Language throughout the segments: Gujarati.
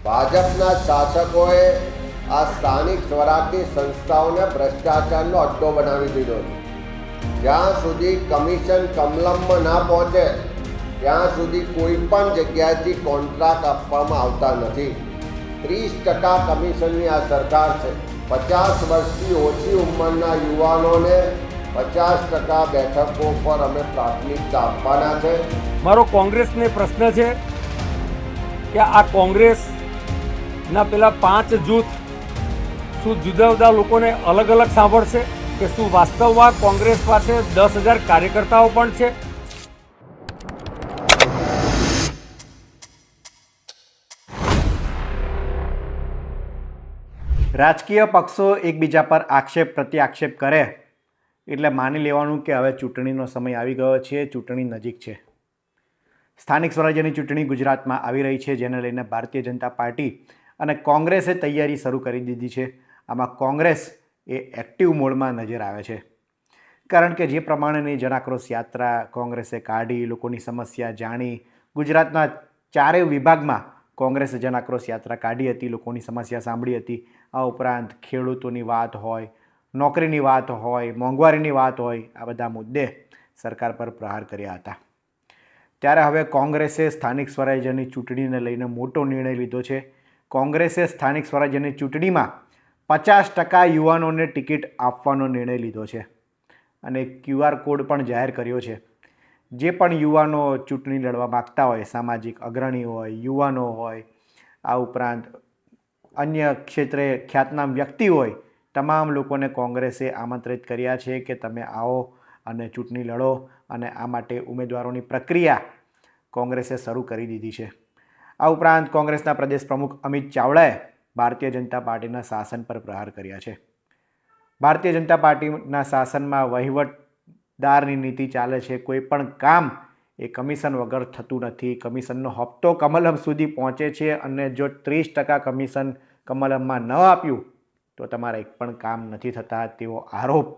ભાજપના શાસકોએ આ સ્થાનિક સ્વરાજની સંસ્થાઓને ભ્રષ્ટાચારનો અડ્ડો બનાવી દીધો છે. જ્યાં સુધી કમિશન કમલમમાં ના પહોંચે ત્યાં સુધી કોઈ પણ જગ્યાએથી કોન્ટ્રાક્ટ આપવામાં આવતા નથી. 30% કમિશનની આ સરકાર છે. 50 વર્ષથી ઓછી ઉંમરના યુવાનોને 50% બેઠકો પર અમે પ્રાથમિકતા આપવાના છે. મારો કોંગ્રેસને પ્રશ્ન છે કે આ કોંગ્રેસના પેલા 5 જૂથ શું જુદા જુદા લોકોને અલગ અલગ સાંભળશે કે શું વાસ્તવમાં કોંગ્રેસ પાસે 10,000 કાર્યકર્તાઓ પણ છે? રાજકીય પક્ષો એકબીજા પર આક્ષેપ પ્રત્યે આક્ષેપ કરે એટલે માની લેવાનું કે હવે ચૂંટણીનો સમય આવી ગયો છે, ચૂંટણી નજીક છે. સ્થાનિક સ્વરાજ્યની ચૂંટણી ગુજરાતમાં આવી રહી છે, જેને લઈને ભારતીય જનતા પાર્ટી અને કોંગ્રેસે તૈયારી શરૂ કરી દીધી છે. આમાં કોંગ્રેસ એ એક્ટિવ મોડમાં નજર આવે છે, કારણ કે જે પ્રમાણેની જનાક્રોશ યાત્રા કોંગ્રેસે કાઢી, લોકોની સમસ્યા જાણી, ગુજરાતના 4 વિભાગમાં કોંગ્રેસે જનાક્રોશ યાત્રા કાઢી હતી, લોકોની સમસ્યા સાંભળી હતી. આ ઉપરાંત ખેડૂતોની વાત હોય, નોકરીની વાત હોય, મોંઘવારીની વાત હોય, આ બધા મુદ્દે સરકાર પર પ્રહાર કર્યા હતા. ત્યારે હવે કોંગ્રેસે સ્થાનિક સ્વરાજ્યની ચૂંટણીને લઈને મોટો નિર્ણય લીધો છે. કોંગ્રેસે સ્થાનિક સ્વરાજ્યની ચૂંટણીમાં 50% યુવાનોને ટિકિટ આપવાનો નિર્ણય લીધો છે અને QR કોડ પણ જાહેર કર્યો છે. જે પણ યુવાનો ચૂંટણી લડવા માગતા હોય, સામાજિક અગ્રણી હોય, યુવાનો હોય, આ ઉપરાંત અન્ય ક્ષેત્રે ખ્યાતનામ વ્યક્તિ હોય, તમામ લોકોને કોંગ્રેસે આમંત્રિત કર્યા છે કે તમે આવો અને ચૂંટણી લડો. અને આ માટે ઉમેદવારોની પ્રક્રિયા કોંગ્રેસે શરૂ કરી દીધી છે. આ ઉપરાંત કોંગ્રેસના પ્રદેશ પ્રમુખ અમિત ચાવડાએ ભારતીય જનતા પાર્ટીના શાસન પર પ્રહાર કર્યા છે. ભારતીય જનતા પાર્ટીના શાસનમાં વહીવટદારની નીતિ ચાલે છે. કોઈ પણ કામ એ કમિશન વગર થતું નથી. કમિશનનો હપ્તો કમલમ સુધી પહોંચે છે અને જો 30% કમિશન કમલમમાં ન આપ્યું તો તમારા એક પણ કામ નથી થતા, તેવો આરોપ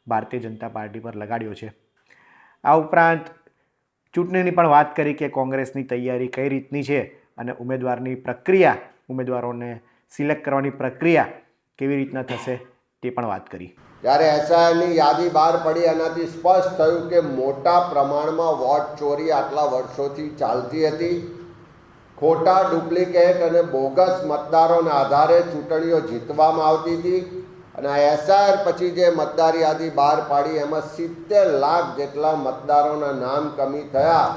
ભારતીય જનતા પાર્ટી પર લગાડ્યો છે. આ ઉપરાંત ચૂંટણીની પણ વાત કરી કે કોંગ્રેસની તૈયારી કઈ રીતની છે અને ઉમેદવારની પ્રક્રિયા, ઉમેદવારોને સિલેક્ટ કરવાની પ્રક્રિયા કેવી રીતના થશે તે પણ વાત કરી. જ્યારે એસઆઈની યાદી બહાર પડી એનાથી સ્પષ્ટ થયું કે મોટા પ્રમાણમાં વોટ ચોરી આટલા વર્ષોથી ચાલતી હતી. ખોટા, ડુપ્લિકેટ અને બોગસ મતદારોના આધારે ચૂંટણીઓ જીતવામાં આવતી હતી. અને આ એસઆઈઆર પછી જે મતદાર યાદી બહાર પાડી એમાં 70 લાખ જેટલા મતદારોના નામ કમી થયા.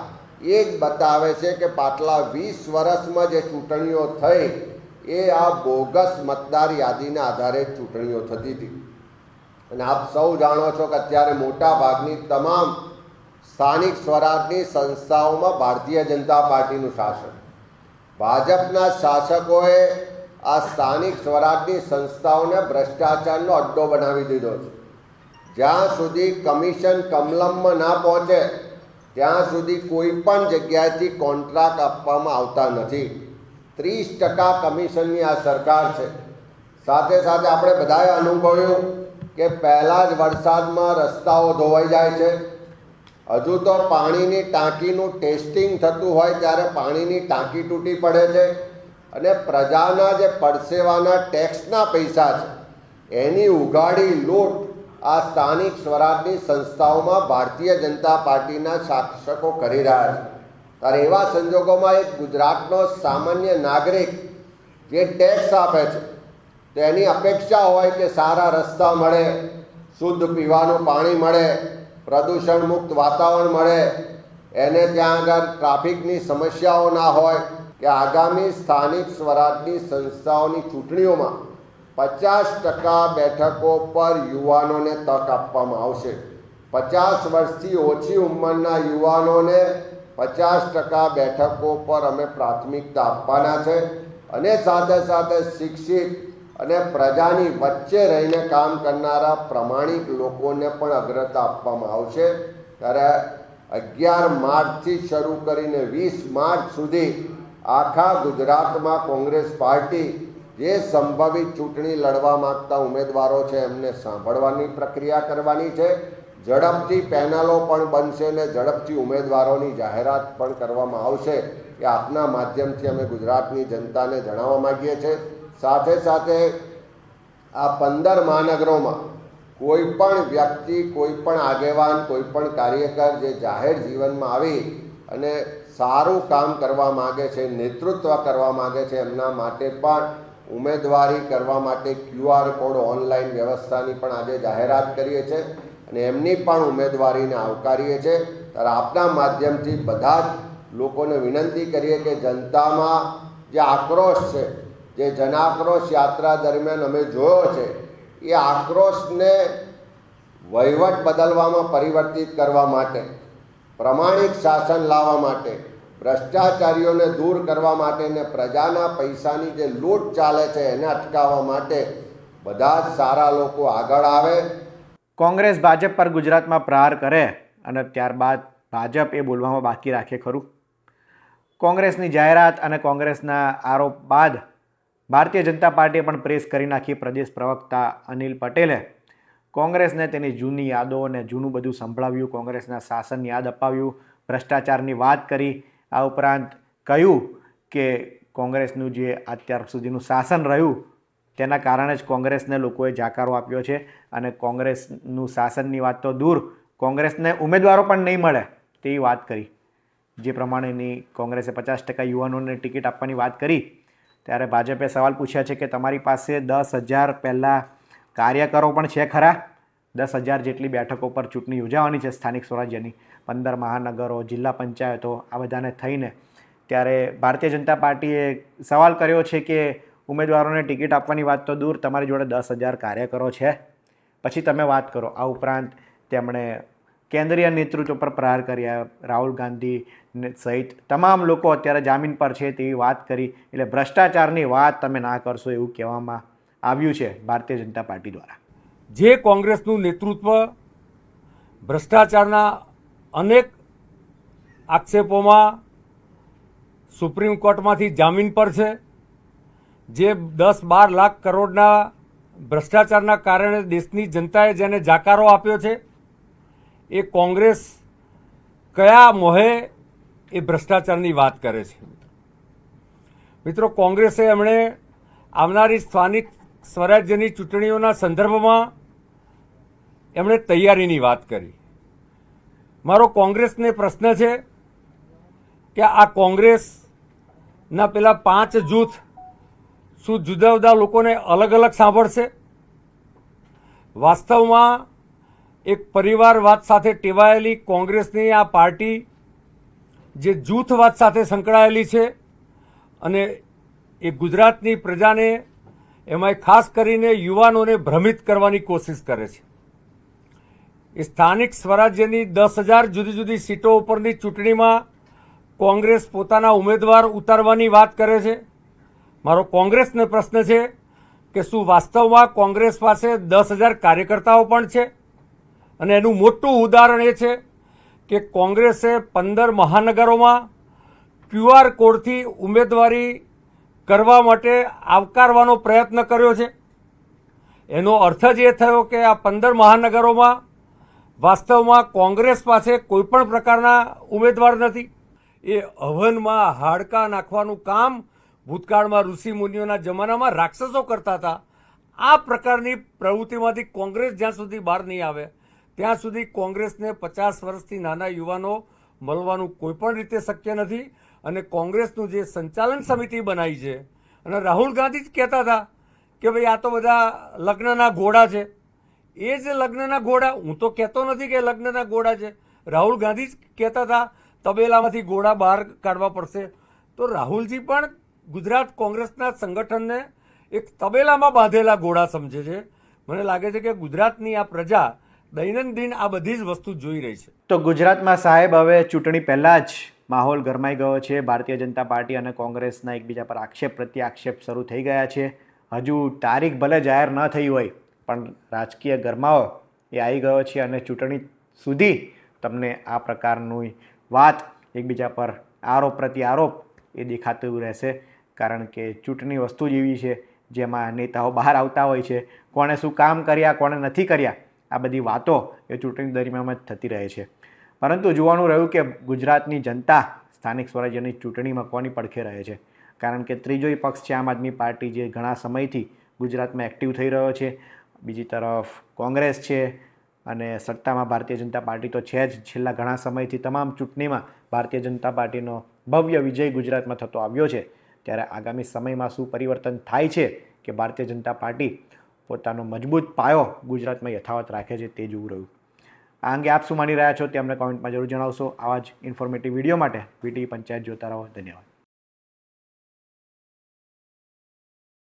એ જ બતાવે છે કે પાછલા 20 વર્ષમાં જે ચૂંટણીઓ થઈ એ આ બોગસ મતદાર યાદીના આધારે ચૂંટણીઓ થતી હતી. અને આપ સૌ જાણો છો કે અત્યારે મોટા ભાગની તમામ સ્થાનિક સ્વરાજની સંસ્થાઓમાં ભારતીય જનતા પાર્ટીનું શાસન. ભાજપના શાસકોએ આ સ્થાનિક સ્વરાજની સંસ્થાઓને ભ્રષ્ટાચારનો અડ્ડો બનાવી દીધો છે. જ્યાં સુધી કમિશન કમલમમાં ના પહોંચે ત્યાં સુધી કોઈ પણ જગ્યાએથી કોન્ટ્રાક્ટ આપવામાં આવતા નથી. 30% કમિશનની આ સરકાર છે. સાથે સાથે આપણે બધાએ અનુભવ્યું કે પહેલાં જ વરસાદમાં રસ્તાઓ ધોવાઈ જાય છે. હજુ તો પાણીની ટાંકીનું ટેસ્ટિંગ થતું હોય ત્યારે પાણીની ટાંકી તૂટી પડે છે અને પ્રજાના જે પરસેવાના ટેક્સના પૈસા છે એની ઉઘાડી લૂંટ આ સ્થાનિક સ્વરાજની સંસ્થાઓમાં ભારતીય જનતા પાર્ટીના શાસકો કરી રહ્યા છે. ત્યારે એવા સંજોગોમાં એક ગુજરાતનો સામાન્ય નાગરિક જે ટેક્સ આપે છે તો એની અપેક્ષા હોય કે સારા રસ્તા મળે, શુદ્ધ પીવાનું પાણી મળે, પ્રદૂષણ મુક્ત વાતાવરણ મળે, એને ત્યાં આગળ ટ્રાફિકની સમસ્યાઓ ના હોય, કે આગામી સ્થાનિક સ્વરાજની સંસ્થાઓની ચૂંટણીઓમાં 50% બેઠકો પર યુવાનોને તક આપવામાં આવશે. 50 વર્ષથી ઓછી ઉંમરના યુવાનોને 50% બેઠકો પર અમે પ્રાથમિકતા આપવાના છે. અને સાથે સાથે શિક્ષિત અને પ્રજાની વચ્ચે રહીને કામ કરનારા પ્રમાણિક લોકોને પણ અગ્રતા આપવામાં આવશે. ત્યારે 11 માર્ચથી શરૂ કરીને 20 માર્ચ સુધી આખા ગુજરાતમાં કોંગ્રેસ પાર્ટી જે સંભવિત ચૂંટણી લડવા માગતા ઉમેદવારો છે એમને સાંભળવાની પ્રક્રિયા કરવાની છે. ઝડપથી પેનલો પણ બનશે અને ઝડપથી ઉમેદવારોની જાહેરાત પણ કરવામાં આવશે. એ આપના માધ્યમથી અમે ગુજરાતની જનતાને જણાવવા માગીએ છીએ. સાથે સાથે આ 15 મહાનગરોમાં કોઈ પણ વ્યક્તિ, કોઈ પણ આગેવાન, કોઈ પણ કાર્યકર જે જાહેર જીવનમાં આવી અને સારું કામ કરવા માગે છે, નેતૃત્વ કરવા માગે છે, એમના માટે પણ ઉમેદવારી કરવા માટે QR કોડ ઓનલાઈન વ્યવસ્થાની પણ આજે જાહેરાત કરીએ છીએ અને એમની પણ ઉમેદવારીને આવકારીએ છીએ. ત્યારે આપના માધ્યમથી બધા જ લોકોને વિનંતી કરીએ કે જનતામાં જે આક્રોશ છે, જે જનાક્રોશ યાત્રા દરમિયાન અમે જોયો છે, એ આક્રોશને વહીવટ બદલવામાં પરિવર્તિત કરવા માટે, પ્રમાણિક શાસન લાવવા માટે, ભ્રષ્ટાચારીઓને દૂર કરવા માટે ને પ્રજાના પૈસાની જે લૂંટ ચાલે છે એને અટકાવવા માટે બધા જ સારા લોકો આગળ આવે. કોંગ્રેસ ભાજપ પર ગુજરાતમાં પ્રહાર કરે અને ત્યારબાદ ભાજપ એ બોલવામાં બાકી રાખે ખરું? કોંગ્રેસની જાહેરાત અને કોંગ્રેસના આરોપ બાદ ભારતીય જનતા પાર્ટીએ પણ પ્રેસ કરી નાખી. પ્રદેશ પ્રવક્તા અનિલ પટેલે કોંગ્રેસને તેની જૂની યાદો અને જૂનું બધું સંભળાવ્યું, કોંગ્રેસના શાસન યાદ અપાવ્યું, ભ્રષ્ટાચારની વાત કરી. આ ઉપરાંત કહ્યું કે કોંગ્રેસનું જે અત્યાર સુધીનું શાસન રહ્યું તેના કારણે જ કોંગ્રેસને લોકોએ જાકારો આપ્યો છે અને કોંગ્રેસનું શાસનની વાત તો દૂર, કોંગ્રેસને ઉમેદવારો પણ નહીં મળે તેવી વાત કરી. જે પ્રમાણેની કોંગ્રેસે 50% યુવાનોને ટિકિટ આપવાની વાત કરી ત્યારે ભાજપે સવાલ પૂછ્યા છે કે તમારી પાસે 10,000 પહેલાં કાર્યકરો પણ છે ખરા? 10,000 જેટલી બેઠકો પર ચૂંટણી યોજાવાની છે સ્થાનિક સ્વરાજ્યની, 15 મહાનગરો, જિલ્લા પંચાયતો, આ બધાને થઈને. ત્યારે ભારતીય જનતા પાર્ટીએ સવાલ કર્યો છે કે ઉમેદવારોને ટિકિટ આપવાની વાત તો દૂર, તમારી જોડે 10,000 કાર્યકરો છે, પછી તમે વાત કરો. આ ઉપરાંત તેમણે કેન્દ્રીય નેતૃત્વ પર પ્રહાર કર્યા. રાહુલ ગાંધી સહિત તમામ લોકો અત્યારે જામીન પર છે તેવી વાત કરી. એટલે ભ્રષ્ટાચારની વાત તમે ના કરશો એવું કહેવામાં આવ્યું છે ભારતીય જનતા પાર્ટી દ્વારા. જે કોંગ્રેસનું નેતૃત્વ ભ્રષ્ટાચારના અનેક આક્ષેપોમાં સુપ્રીમ કોર્ટમાંથી જામીન પર છે, જે 10-12 લાખ કરોડના ભ્રષ્ટાચારના કારણે દેશની જનતાએ જેને જાકારો આપ્યો છે, એ કોંગ્રેસ કયા મોહે એ ભ્રષ્ટાચારની વાત કરે છે? મિત્રો, કોંગ્રેસે એમણે આવનારી સ્થાનિક સ્વરાજ્યની ચૂંટણીઓના સંદર્ભમાં એમણે તૈયારીની વાત કરી. મારો કોંગ્રેસને પ્રશ્ન છે કે આ કોંગ્રેસના પેલા 5 જૂથ શું જુદા જુદા લોકોને અલગ અલગ સાંભળશે? વાસ્તવમાં એક પરિવારવાદ સાથે ટેવાયેલી કોંગ્રેસની આ પાર્ટી જે જૂથવાદ સાથે સંકળાયેલી છે અને એ ગુજરાતની પ્રજાને, એમાંય ખાસ કરીને યુવાનોને ભ્રમિત કરવાની કોશિશ કરે છે. એ સ્થાનિક સ્વરાજ્યની 10,000 જુદી જુદી સીટો ઉપરની ચૂંટણીમાં કોંગ્રેસ પોતાના ઉમેદવાર ઉતારવાની વાત કરે છે. મારો કોંગ્રેસને પ્રશ્ન છે કે શું વાસ્તવમાં કોંગ્રેસ પાસે 10,000 કાર્યકર્તાઓ પણ છે? અને એનું મોટું ઉદાહરણ એ છે કે કોંગ્રેસે 15 મહાનગરોમાં QR કોડથી ઉમેદવારી કરવા માટે આવકારવાનો પ્રયત્ન કર્યો છે. એનો અર્થ જ એ થયો કે આ 15 મહાનગરોમાં વાસ્તવમાં કોંગ્રેસ પાસે કોઈપણ પ્રકારના ઉમેદવાર નથી. એ હવનમાં હાડકાં નાખવાનું કામ ભૂતકાળમાં ઋષિ મુનિઓના જમાનામાં રાક્ષસો કરતા હતા. આ પ્રકારની પ્રવૃત્તિમાંથી કોંગ્રેસ જ્યાં સુધી બહાર નહીં આવે ત્યાં સુધી કોંગ્રેસને 50 વર્ષથી નાના યુવાનો મળવાનું કોઈ પણ રીતે શક્ય નથી. અને કોંગ્રેસનું જે સંચાલન સમિતિ બનાવી છે, અને રાહુલ ગાંધી જ કહેતા હતા કે ભાઈ આ તો બધા લગ્નના ઘોડા છે. એ જ લગ્નના ઘોડા, હું તો કહેતો નથી કે લગ્નના ઘોડા છે, રાહુલ ગાંધી જ કહેતા હતા તબેલામાંથી ઘોડા બહાર કાઢવા પડશે. તો રાહુલજી પણ ગુજરાત કોંગ્રેસના સંગઠનને એક તબેલામાં બાંધેલા ઘોડા સમજે છે. મને લાગે છે કે ગુજરાતની આ પ્રજા દૈનંદિન આ બધી જ વસ્તુ જોઈ રહી છે. તો ગુજરાતમાં સાહેબ હવે ચૂંટણી પહેલાં જ માહોલ ગરમાઈ ગયો છે. ભારતીય જનતા પાર્ટી અને કોંગ્રેસના એકબીજા પર આક્ષેપ પ્રત્યાક્ષેપ શરૂ થઈ ગયા છે. હજુ તારીખ ભલે જાહેર ન થઈ હોય પણ રાજકીય ગરમાવો એ આવી ગયો છે અને ચૂંટણી સુધી તમને આ પ્રકારની વાત, એકબીજા પર આરોપ પ્રત્યારોપ એ દેખાતું રહેશે. કારણ કે ચૂંટણી વસ્તુ જ એવી છે જેમાં નેતાઓ બહાર આવતા હોય છે. કોણે શું કામ કર્યા, કોણે નથી કર્યા, આ બધી વાતો એ ચૂંટણી દરમિયાન જ થતી રહે છે. પરંતુ જોવાનું રહ્યું કે ગુજરાતની જનતા સ્થાનિક સ્વરાજ્યની ચૂંટણીમાં કોની પડખે રહે છે. કારણ કે ત્રીજો પક્ષ છે આમ આદમી પાર્ટી, જે ઘણા સમયથી ગુજરાતમાં એક્ટિવ થઈ રહ્યો છે. બીજી તરફ કોંગ્રેસ છે અને સત્તામાં ભારતીય જનતા પાર્ટી તો છે જ. છેલ્લા ઘણા સમયથી તમામ ચૂંટણીમાં ભારતીય જનતા પાર્ટીનો ભવ્ય વિજય ગુજરાતમાં થતો આવ્યો છે. ત્યારે આગામી સમયમાં શું પરિવર્તન થાય છે કે ભારતીય જનતા પાર્ટી પોતાનો મજબૂત પાયો ગુજરાતમાં યથાવત રાખે છે, તે જોવું રહ્યું. આ અંગે આપ શું માની રહ્યા છો તે અમને કોમેન્ટમાં જરૂર જણાવશો. આવા જ ઇન્ફોર્મેટિવ વિડીયો માટે VTV પંચાયત જોતા રહો. ધન્યવાદ.